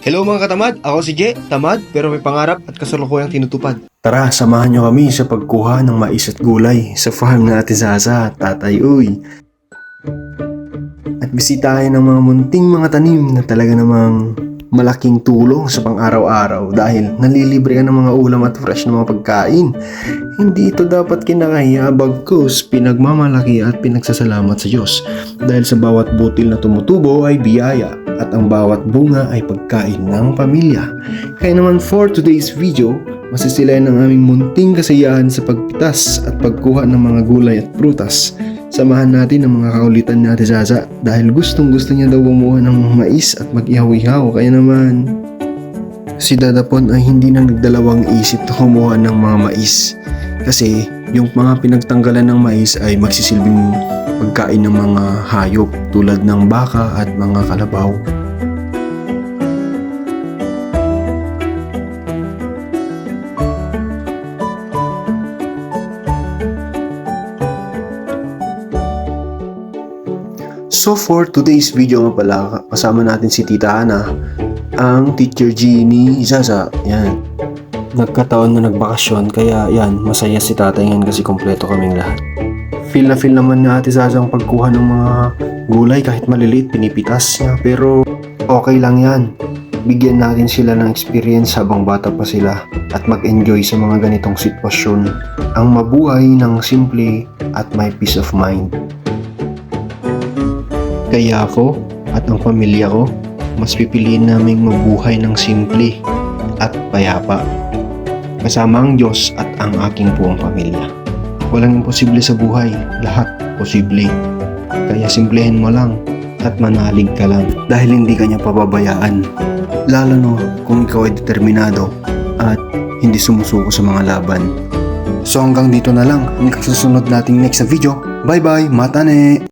Hello mga katamad, ako si Je, tamad pero may pangarap at kasalukuyang tinutupad. Tara, samahan nyo kami sa pagkuha ng mais at gulay sa farm na Ate Zaza, Tatay Uy. At bisitahin ng mga munting mga tanim na talaga namang malaking tulong sa pang-araw-araw dahil nalilibre ka ng mga ulam at fresh na mga pagkain. Hindi ito dapat kinakahiya, bagkus pinagmamalaki at pinagsasalamat sa Diyos dahil sa bawat butil na tumutubo ay biyaya at ang bawat bunga ay pagkain ng pamilya. Kaya naman for today's video, masisilayan ang aming munting kasiyahan sa pagpitas at pagkuha ng mga gulay at prutas. Samahan natin ang mga kaulitan ni Ate Zaza dahil gustong gusto niya daw bumuha ng mais at mag-ihaw-ihaw. Kaya naman si Dadapon ay hindi na nagdalawang isip na kumuha ng mga mais kasi yung mga pinagtanggalan ng mais ay magsisilbing pagkain ng mga hayop tulad ng baka at mga kalabaw. So for today's video nga pala, kasama natin si Tita Ana, ang Teacher G ni Zaza. Yan. Nagkataon na nagbakasyon, kaya yan, masaya si tatay ngayon kasi kompleto kaming lahat. Feel na feel naman ni Ate Zaza ang pagkuha ng mga gulay kahit maliliit, pinipitas niya. Pero okay lang yan. Bigyan natin sila ng experience habang bata pa sila at mag-enjoy sa mga ganitong sitwasyon. Ang mabuhay ng simple at may peace of mind. Kaya ako at ang pamilya ko, mas pipiliin naming mabuhay ng simple at payapa. Kasama ang Diyos at ang aking buong pamilya. Walang imposible sa buhay, lahat posible. Kaya simplehin mo lang at manalig ka lang dahil hindi ka niya pababayaan. Lalo no kung ikaw ay determinado at hindi sumusuko sa mga laban. So hanggang dito na lang, hanggang susunod nating next na video. Bye bye, matane!